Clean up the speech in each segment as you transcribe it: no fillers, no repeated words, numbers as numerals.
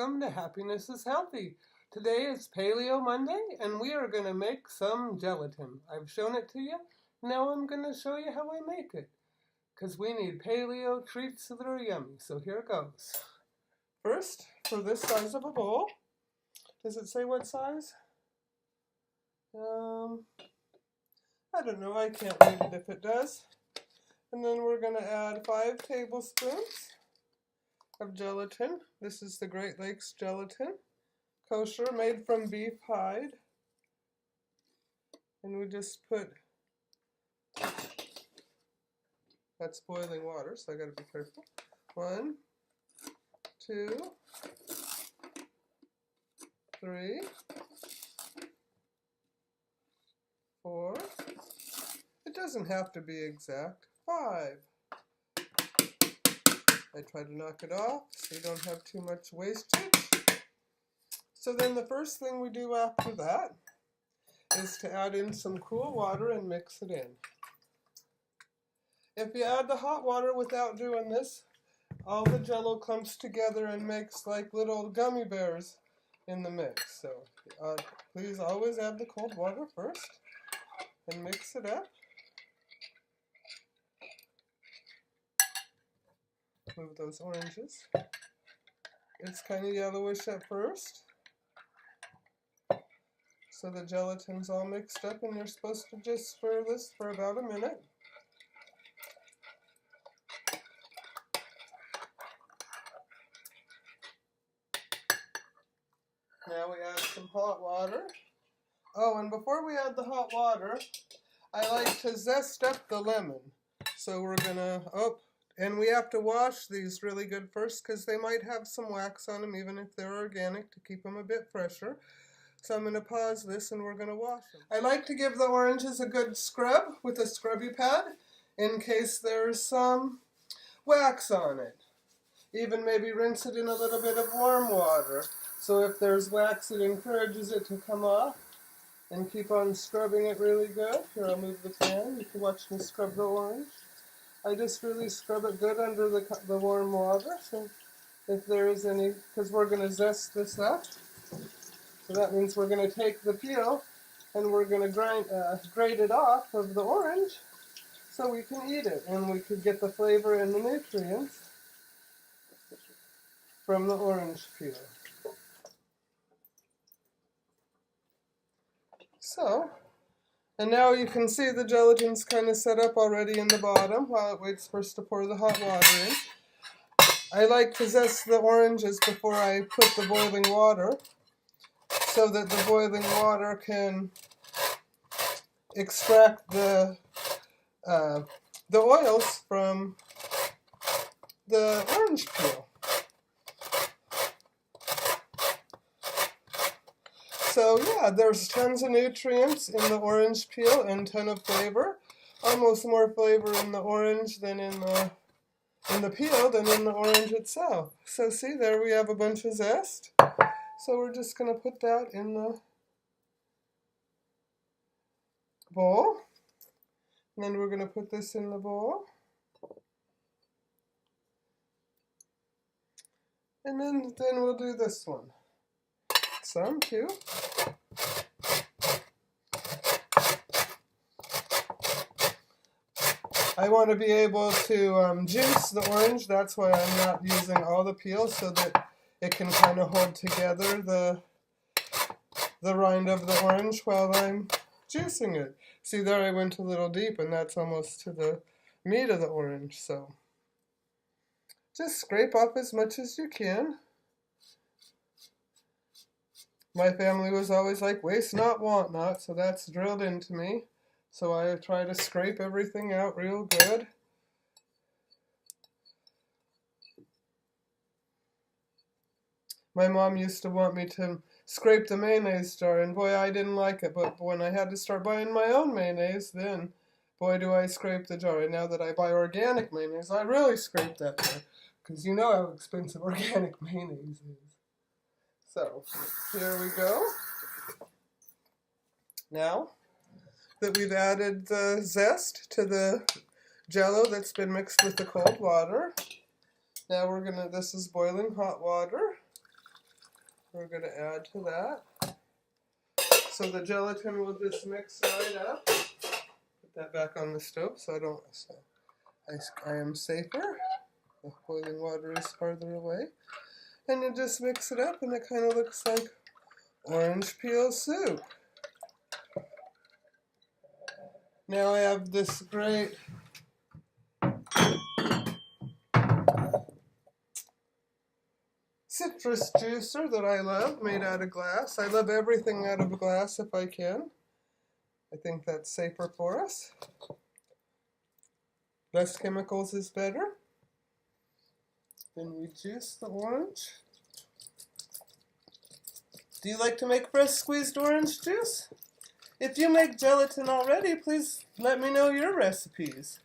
welcome to Happiness is Healthy. Today is Paleo Monday and we are going to make some gelatin. I've shown it to you. Now I'm going to show you how I make it. Because we need paleo treats that are yummy. So here it goes. First, for this size of a bowl. Does it say what size? I don't know. I can't read it if it does. And then we're going to add 5 tablespoons of gelatin. This is the Great Lakes gelatin, kosher, made from beef hide. And we just put, that's boiling water, so I gotta be careful. 1, 2, 3, 4. It doesn't have to be exact. 5. I try to knock it off so you don't have too much wastage. So then the first thing we do after that is to add in some cool water and mix it in. If you add the hot water without doing this, all the jello clumps together and makes like little gummy bears in the mix. So please always add the cold water first and mix it up. Move those oranges. It's kind of yellowish at first. So the gelatin's all mixed up and you're supposed to just stir this for about a minute. Now we add some hot water. Oh, and before we add the hot water, I like to zest up the lemon. So we're gonna, and we have to wash these really good first because they might have some wax on them even if they're organic to keep them a bit fresher. So I'm going to pause this and we're going to wash them. I like to give the oranges a good scrub with a scrubby pad in case there's some wax on it. Even maybe rinse it in a little bit of warm water. So if there's wax, it encourages it to come off. And keep on scrubbing it really good. Here, I'll move the pan. You can watch me scrub the orange. I just really scrub it good under the warm water. So if there is any, because we're going to zest this up. So that means we're going to take the peel and we're going to grate it off of the orange so we can eat it. And we could get the flavor and the nutrients from the orange peel. So, and now you can see the gelatin's kind of set up already in the bottom while it waits for us to pour the hot water in. I like to zest the oranges before I put the boiling water so that the boiling water can extract the oils from the orange peel. So yeah, there's tons of nutrients in the orange peel and ton of flavor. Almost more flavor in the orange than in the peel than in the orange itself. So see, there we have a bunch of zest. So we're just going to put that in the bowl. And then we're going to put this in the bowl. And then we'll do this one. Some too. I want to be able to juice the orange. That's why I'm not using all the peel so that it can kind of hold together the rind of the orange while I'm juicing it. See, there I went a little deep and that's almost to the meat of the orange. So just scrape off as much as you can. My family was always like, waste not, want not, so that's drilled into me. So I try to scrape everything out real good. My mom used to want me to scrape the mayonnaise jar, and boy, I didn't like it. But when I had to start buying my own mayonnaise, then boy, do I scrape the jar. And now that I buy organic mayonnaise, I really scrape that jar, because you know how expensive organic mayonnaise is. So, here we go. Now that we've added the zest to the jello that's been mixed with the cold water, now we're gonna, this is boiling hot water. we're going to add to that. So the gelatin will just mix right up. Put that back on the stove so I am safer. The boiling water is farther away. And you just mix it up and it kind of looks like orange peel soup. Now I have this great citrus juicer that I love, made out of glass. I love everything out of glass if I can. I think that's safer for us. Less chemicals is better. Then we juice the orange. Do you like to make fresh squeezed orange juice? If you make gelatin already, please let me know your recipes.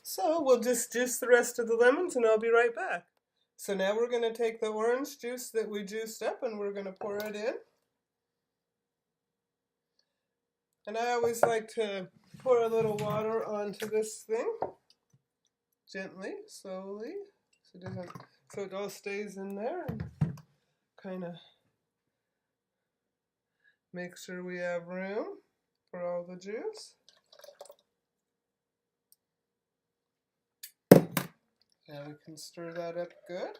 So we'll just juice the rest of the lemons and I'll be right back. So now we're going to take the orange juice that we juiced up and we're going to pour it in. And I always like to pour a little water onto this thing, gently, slowly, so it all stays in there, and kind of make sure we have room for all the juice. Now we can stir that up good.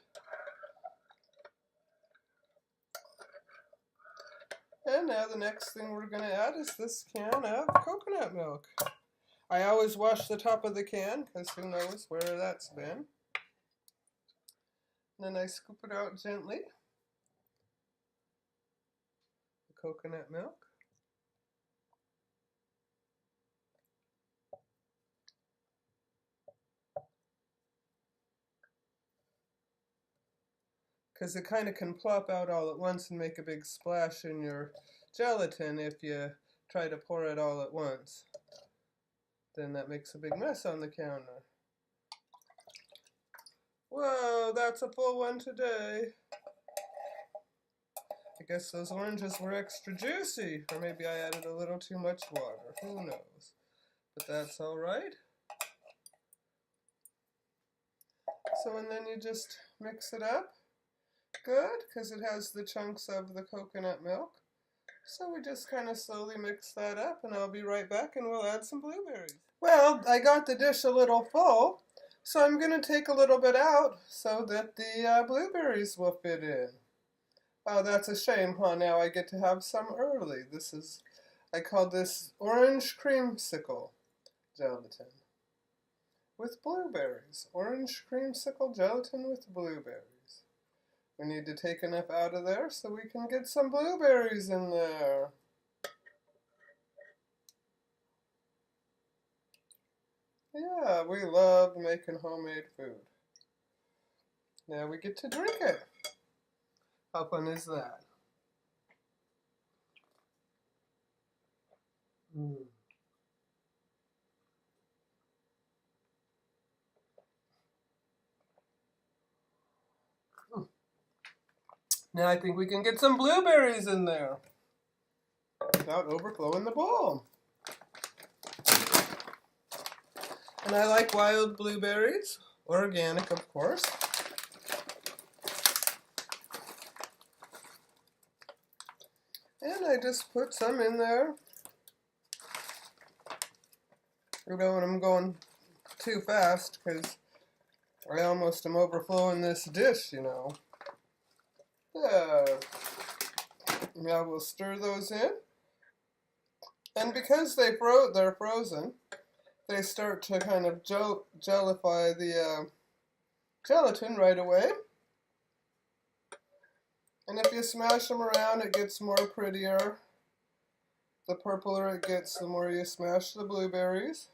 And now the next thing we're going to add is this can of coconut milk. I always wash the top of the can because who knows where that's been. And then I scoop it out gently. The coconut milk. Because it kind of can plop out all at once and make a big splash in your gelatin if you try to pour it all at once. Then that makes a big mess on the counter. Whoa, that's a full one today. I guess those oranges were extra juicy, or maybe I added a little too much water. Who knows? But that's all right. So, and then you just mix it up. Good, because it has the chunks of the coconut milk. So we just kind of slowly mix that up, and I'll be right back and we'll add some blueberries. Well, I got the dish a little full, so I'm going to take a little bit out so that the blueberries will fit in. Oh, that's a shame, huh? Now I get to have some early. I call this orange creamsicle gelatin with blueberries. Orange creamsicle gelatin with blueberries. We need to take enough out of there so we can get some blueberries in there. Yeah, we love making homemade food. Now we get to drink it. How fun is that? Now I think we can get some blueberries in there without overflowing the bowl. And I like wild blueberries, organic of course. And I just put some in there. You know when I'm going too fast because I almost am overflowing this dish, you know. There. Now we'll stir those in. And because they're frozen, they start to kind of gellify the gelatin right away. And if you smash them around, it gets more prettier. The purpler it gets, the more you smash the blueberries.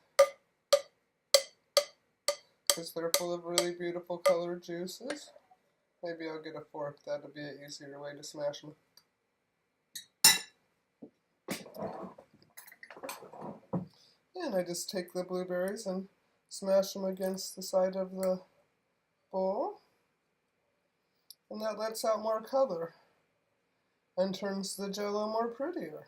Because they're full of really beautiful colored juices. Maybe I'll get a fork, that'll be an easier way to smash them. And I just take the blueberries and smash them against the side of the bowl. And that lets out more color and turns the jello more prettier.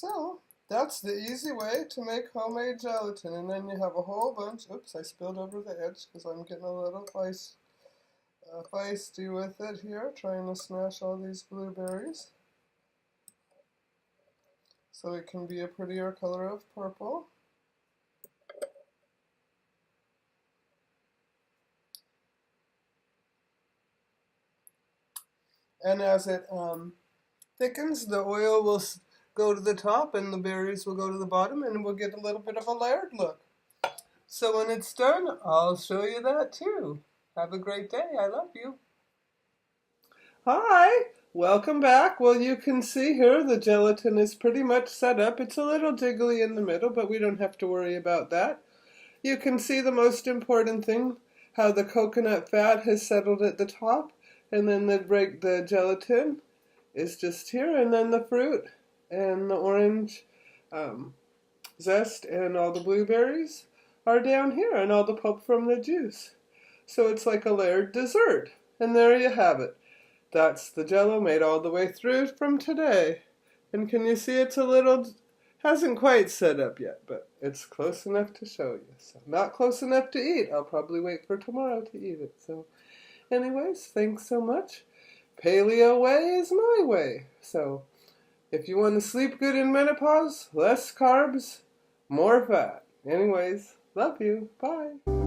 So that's the easy way to make homemade gelatin. And then you have a whole bunch. Oops, I spilled over the edge because I'm getting a little feisty with it here, trying to smash all these blueberries so it can be a prettier color of purple. And as it thickens, the oil will go to the top and the berries will go to the bottom, and we'll get a little bit of a layered look. So when it's done, I'll show you that too. Have a great day. I love you. Hi, welcome back. Well, you can see here the gelatin is pretty much set up. It's a little jiggly in the middle, but we don't have to worry about that. You can see the most important thing, how the coconut fat has settled at the top, and then the gelatin is just here, and then the fruit and the orange zest and all the blueberries are down here, and all the pulp from the juice. So it's like a layered dessert. And there you have it. That's the Jell-O made all the way through from today. And can you see it's a little, hasn't quite set up yet, but it's close enough to show you. So not close enough to eat. I'll probably wait for tomorrow to eat it. So anyways, thanks so much. Paleo way is my way. So if you want to sleep good in menopause, less carbs, more fat. Anyways, love you. Bye.